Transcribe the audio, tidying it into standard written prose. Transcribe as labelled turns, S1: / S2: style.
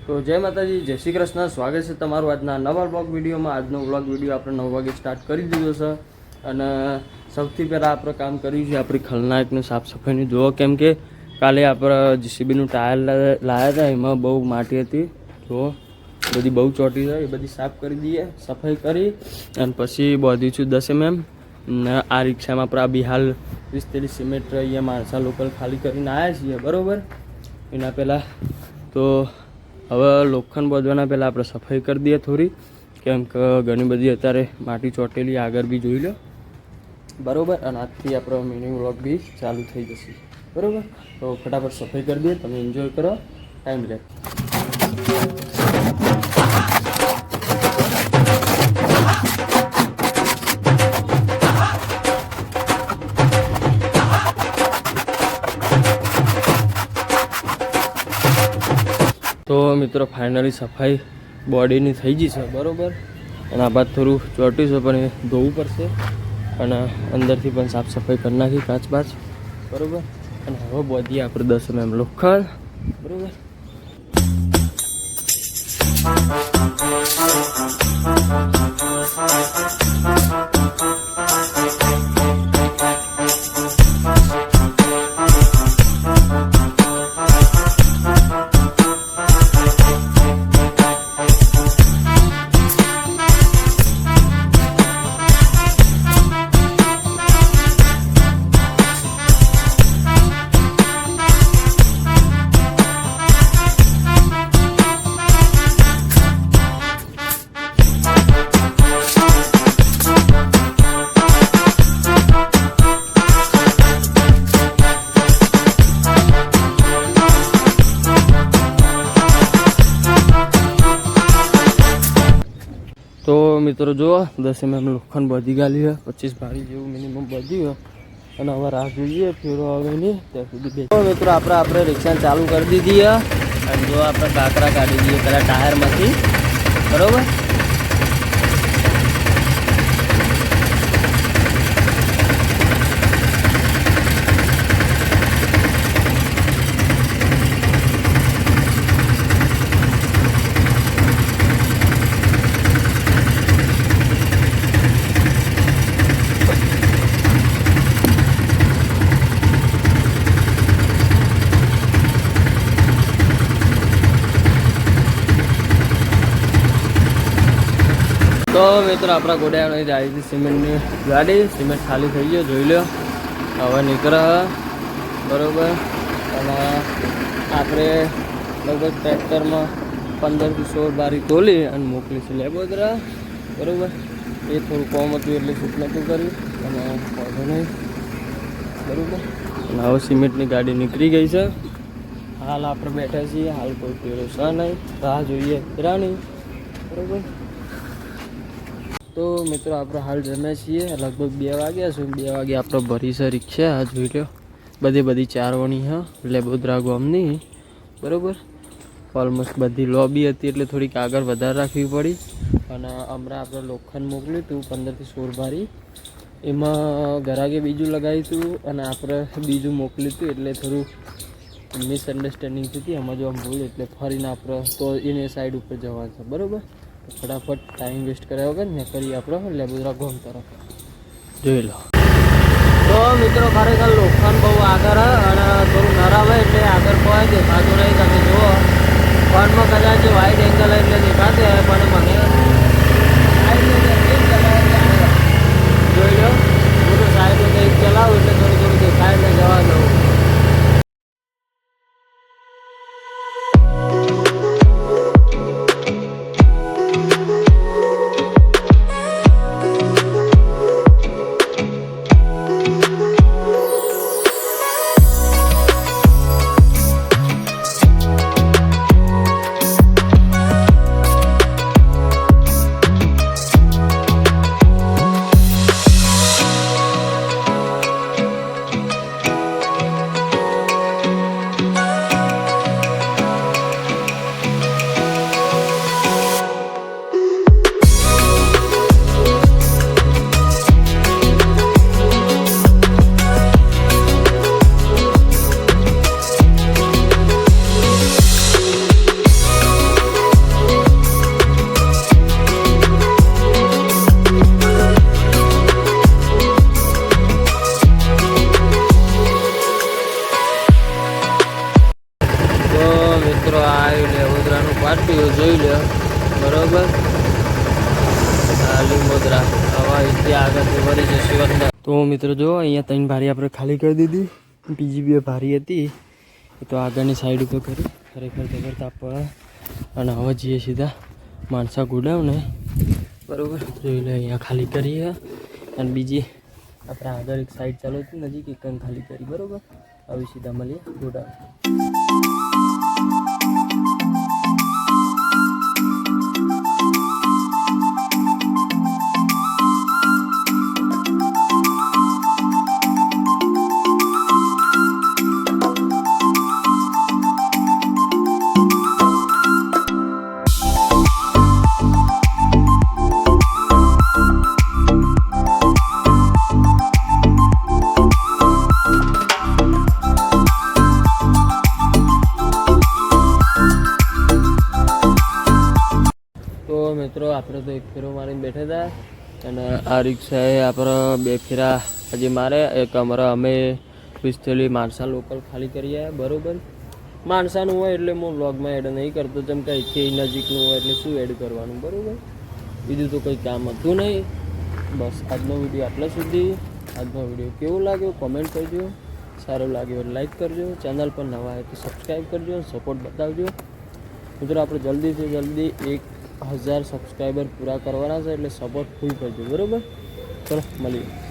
S1: તો જય માતાજી, જય શ્રી કૃષ્ણ. સ્વાગત છે તમારું આજના નવા વ્લોગ વિડીયોમાં. આજનો વ્લોગ વિડીયો આપણે 9 વાગે સ્ટાર્ટ કરી દીધો છે અને સૌથી પહેલાં આપણે કામ કર્યું છે આપણી ખલનાયકનું સાફ સફાઈનું. જુઓ, કેમ કે કાલે આપણે જીસીબીનું ટાયર લાવ્યા હતા, એમાં બહુ માટી હતી. જુઓ, બધી બહુ ચોટી જાય, એ બધી સાફ કરી દઈએ, સફાઈ કરી અને પછી બાંધ્યું છું 10 mm. આ રિક્ષામાં આપણે આ બિહાલ 20-30 સિમેન્ટ અહીંયા માણસા લોકલ ખાલી કરીને આવ્યા છીએ, બરાબર. એના પહેલાં તો હવે લોખંડ બાંધવાના પહેલાં આપણે સફાઈ કરી દઈએ થોડી, કેમ કે ઘણી બધી અત્યારે માટી ચોટેલી. આગળ બી જોઈ લો, બરાબર. અને આજથી આપણો મિની વ્લોગ બી ચાલુ થઈ જશે, બરાબર. તો ફટાફટ સફાઈ કરી દઈએ, તમે એન્જોય કરો, ટાઈમ લે. તો મિત્રો ફાઇનલી સફાઈ બોડીની થઈ ગઈ છે, બરાબર. અને આ બાદ થોડું ચોટ્યું છે પણ એ ધોવું પડશે અને અંદરથી પણ સાફ સફાઈ કરી નાખી, કાચ બાચ, બરાબર. અને હવે બોધીએ આપણે 10 mm લોખંડ, બરાબર. તો મિત્રો જુઓ, 10 mm લોખંડ બધી ગાલી 25 ભારી જેવું મિનિમમ બધ્યું. અને હવે રાહ જોઈએ ફેરો આવે નહીં ત્યાં સુધી. તો મિત્રો આપણે રિક્ષા ચાલુ કરી દીધી અને જો આપણે કાંકરા કાઢી દઈએ પેલા ટાયરમાંથી, બરાબર. તો મિત્રો આપણા ગોડાયાની આવી હતી સિમેન્ટની ગાડી. સિમેન્ટ ખાલી થઈ ગયો, જોઈ લો. હવે નીકળે, બરાબર. અને આપણે લગભગ ટ્રેક્ટરમાં 15 થી 16 બારી તોલી અને મોકલી છે લેબોદરા, બરાબર. એ થોડું કોમ હતું એટલે શૂટ નહોતું કર્યું અને વાંધો નહીં, બરાબર. અને હવે સિમેન્ટની ગાડી નીકળી ગઈ છે. હાલ આપણે બેઠા છીએ, હાલ કોઈ ફેરો છે નહીં, રાહ જોઈએ ફેરાની, બરાબર. તો મિત્રો આપણે હાલ જમ્યા છીએ, લગભગ 2 વાગ્યા છે. 2 વાગે આપણે ભરી છે રિક્ષા, આ જોઈ લો. બધી 4 વણી હા લેબોદરા ગામની, બરાબર. ઓલમોસ્ટ બધી લોબી હતી એટલે થોડીક આગળ વધારે રાખવી પડી. અને હમણાં આપણે લોખંડ મોકલ્યું હતું 15 થી 16 ભારી. એમાં ગરાગે બીજું લગાવ્યું હતું અને આપણે બીજું મોકલ્યું હતું, એટલે થોડું મિસઅન્ડરસ્ટેન્ડિંગ હતી. એમાં જો આમ ભૂલ એટલે ફરીને આપણે તો એને સાઈડ ઉપર જવાનું છે, બરાબર. ફટાફટ ટાઈમ વેસ્ટ કર્યા વગર ને કરીએ આપણે લેબોદરા ગામ તરફ, જોઈ લો. તો મિત્રો ખરેખર લોખંડ બહુ આગળ અને થોડું નરમ હોય એટલે આગળ કોઈ દેખાતું નહીં. તમે જુઓ, ફોનમાં કદાચ વાઇડ એંગલ એટલે દેખાશે પણ મને જોઈ લો. પૂરું સાઈડ કંઈક ચલાવું એટલે થોડું દેખાય એટલે જવા દઉં. તો મિત્રો જો અહીંયા 3 ભારી આપણે ખાલી કરી દીધી, બીજી 2 ભારી હતી એ તો આગળની સાઈડ ઉપર કરી ખરેખર જબર તાપ પડે. અને હવે જઈએ સીધા માણસા ગોડાઉને બરાબર. જોઈ લે અહીંયા ખાલી કરીએ અને બીજી આપણે આગળ એક સાઈડ ચાલુ હતી નજીક એક ખાલી કરી બરાબર. હવે સીધા મળીએ ગોડાઉન. મિત્રો આપણે તો 1 ફેરો મારીને બેઠા હતા અને આ રિક્ષાએ આપણે 2 ફેરા હજી મારે. એક અમારા અમે 20 થેલી માણસા લોકલ ખાલી કરીએ બરાબર. માણસાનું હોય એટલે હું વ્લોગમાં એડ નહીં કરતો, જેમ કે અહીંથી નજીકનું હોય એટલે શું એડ કરવાનું બરાબર. બીજું તો કંઈ કામ હતું નહીં. બસ આજનો વિડીયો આટલા સુધી. આજનો વિડીયો કેવો લાગ્યો કોમેન્ટ કરજો, સારો લાગ્યો લાઈક કરજો, ચેનલ પર નવા હોય તો સબસ્ક્રાઈબ કરજો, સપોર્ટ બતાવજો. મિત્રો આપણે જલ્દીથી જલ્દી 1000 સબસ્ક્રાઈબર પૂરા કરવાના છે એટલે સપોર્ટ ફૂલ કરજો બરાબર. ચલો મળીએ.